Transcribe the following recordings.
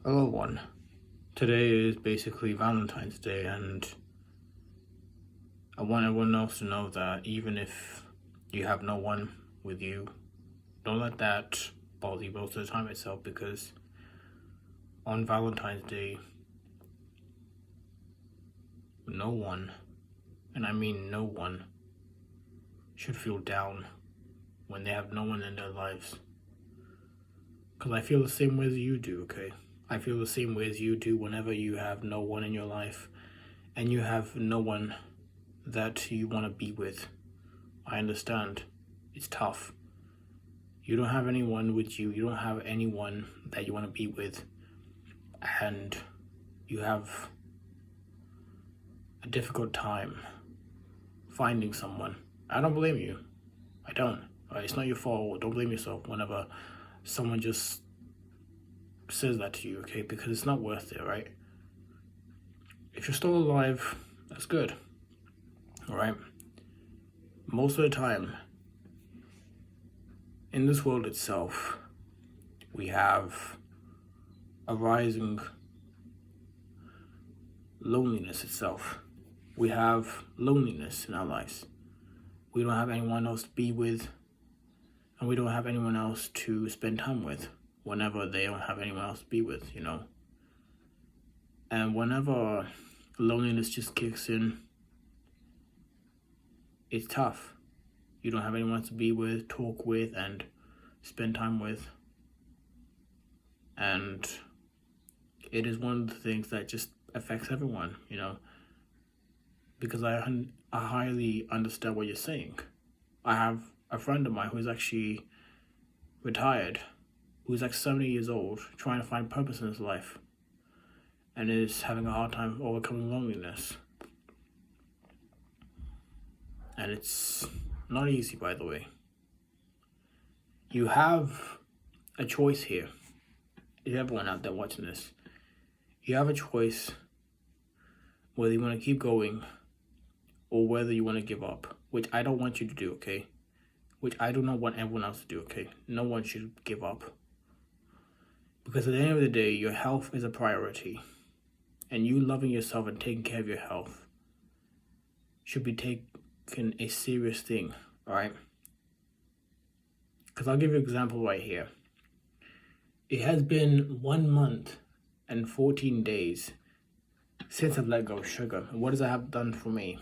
Hello, one. Today is basically Valentine's Day, and I want everyone else to know that even if you have no one with you, don't let that bother you most of the time itself, because on Valentine's Day, no one, and I mean no one, should feel down when they have no one in their lives. Because I feel the same way as you do, okay? I feel the same way as you do whenever you have no one in your life and you have no one that you want to be with. I understand. It's tough. You don't have anyone with you. You don't have anyone that you want to be with. And you have a difficult time finding someone. I don't blame you. I don't. It's not your fault. Don't blame yourself whenever someone just says that to you, okay? Because it's not worth it, right? If you're still alive, that's good. All right? Most of the time, in this world itself, we have a rising loneliness itself. We have loneliness in our lives. We don't have anyone else to be with, and we don't have anyone else to spend time with whenever they don't have anyone else to be with, you know? And whenever loneliness just kicks in, it's tough. You don't have anyone to be with, talk with, and spend time with. And it is one of the things that just affects everyone, you know? Because I highly understand what you're saying. I have a friend of mine who's actually retired, who's like 70 years old, trying to find purpose in his life, and is having a hard time overcoming loneliness. And it's not easy, by the way. You have a choice here. If everyone out there watching this, you have a choice whether you want to keep going or whether you want to give up, which I don't want you to do, okay? Which I do not want everyone else to do, okay? No one should give up. Because at the end of the day, your health is a priority. And you loving yourself and taking care of your health should be taken a serious thing, alright? Because I'll give you an example right here. It has been 1 month and 14 days since I've let go of sugar. And what does that have done for me?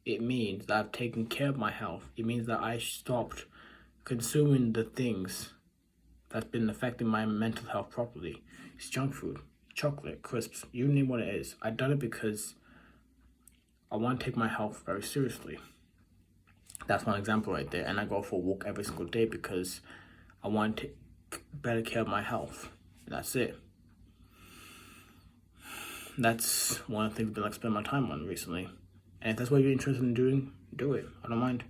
It means that I've taken care of my health. It means that I stopped consuming the things that's been affecting my mental health properly. It's junk food, chocolate, crisps, you name what it is. I've done it because I want to take my health very seriously. That's one example right there. And I go for a walk every single day because I want to take better care of my health. That's it. That's one of the things I've been like spending my time on recently. And if that's what you're interested in doing, do it. I don't mind.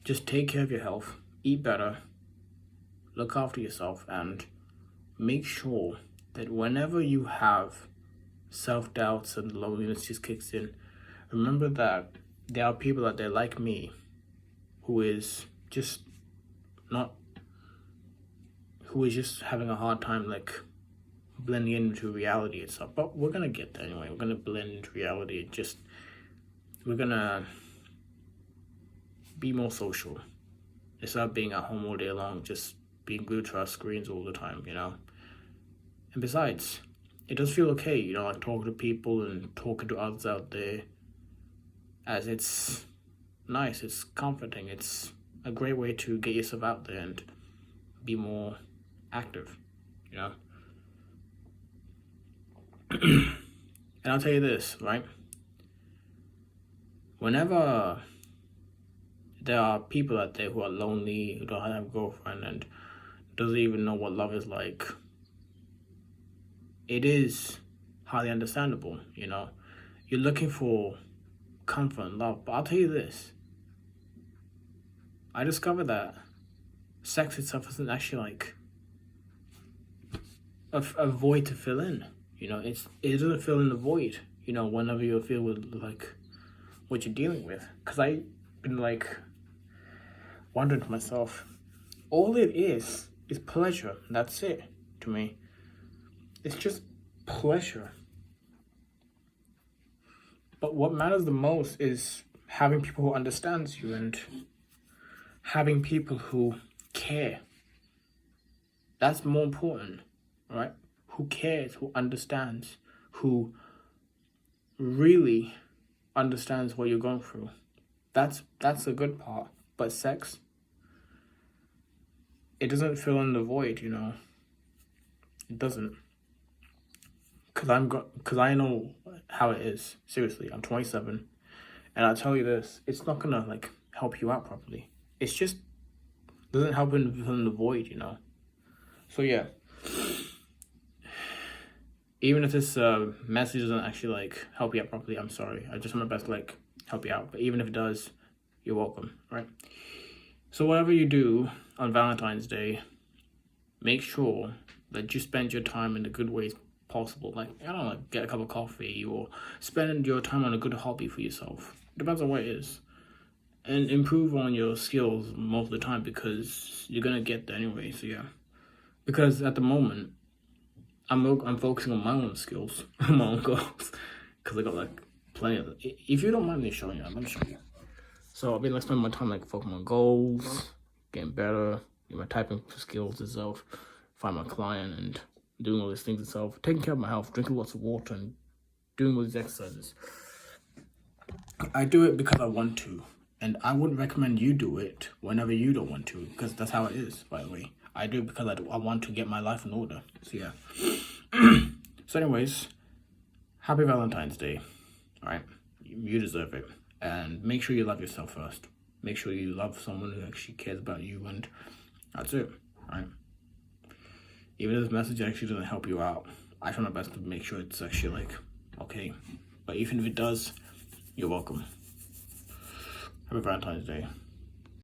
Just take care of your health, eat better, look after yourself, and make sure that whenever you have self-doubts and loneliness just kicks in, remember that there are people out there like me who is just having a hard time like blending into reality itself. But we're gonna get there anyway. We're gonna blend into reality. We're gonna be more social. Instead of being at home all day long, just being glued to our screens all the time, you know? And besides, it does feel okay, you know, like talking to people and talking to others out there, as it's nice, it's comforting, it's a great way to get yourself out there and be more active, you know? And I'll tell you this, right? Whenever there are people out there who are lonely, who don't have a girlfriend, and doesn't even know what love is like, it is highly understandable, you know? You're looking for comfort and love, but I'll tell you this. I discovered that sex itself isn't actually like a void to fill in, you know? It doesn't fill in the void, you know, whenever you feel with like what you're dealing with. Because I've been like wondering to myself, all it is pleasure. That's it to me. It's just pleasure. But what matters the most is having people who understands you and having people who care. That's more important, right? Who cares, who understands, who really understands what you're going through. That's the good part. But sex, it doesn't fill in the void, you know. It doesn't. Cause I know how it is. Seriously, I'm 27, and I'll tell you this: it's not gonna like help you out properly. It's just doesn't help in fill in the void, you know. So yeah, even if this message doesn't actually like help you out properly, I'm sorry. I just want my best to like help you out. But even if it does, you're welcome, right? So whatever you do on Valentine's Day, make sure that you spend your time in the good ways possible. Like, I don't know, like get a cup of coffee or spend your time on a good hobby for yourself. Depends on what it is. And improve on your skills most of the time because you're gonna get there anyway. So yeah, because at the moment I'm focusing on my own skills, my own goals, because I got like plenty of. If you don't mind me showing you, let me show you. So I've been like spending my time like focusing on goals, getting better, my typing skills itself, find my client and doing all these things itself, taking care of my health, drinking lots of water and doing all these exercises. I do it because I want to. And I wouldn't recommend you do it whenever you don't want to, because that's how it is, by the way. I do it because I want to get my life in order. So yeah. So anyways, happy Valentine's Day. All right? You deserve it. And make sure you love yourself first. Make sure you love someone who actually cares about you, and that's it. All right? Even if this message actually doesn't help you out, I try my best to make sure it's actually like, okay. But even if it does, you're welcome. Happy Valentine's Day.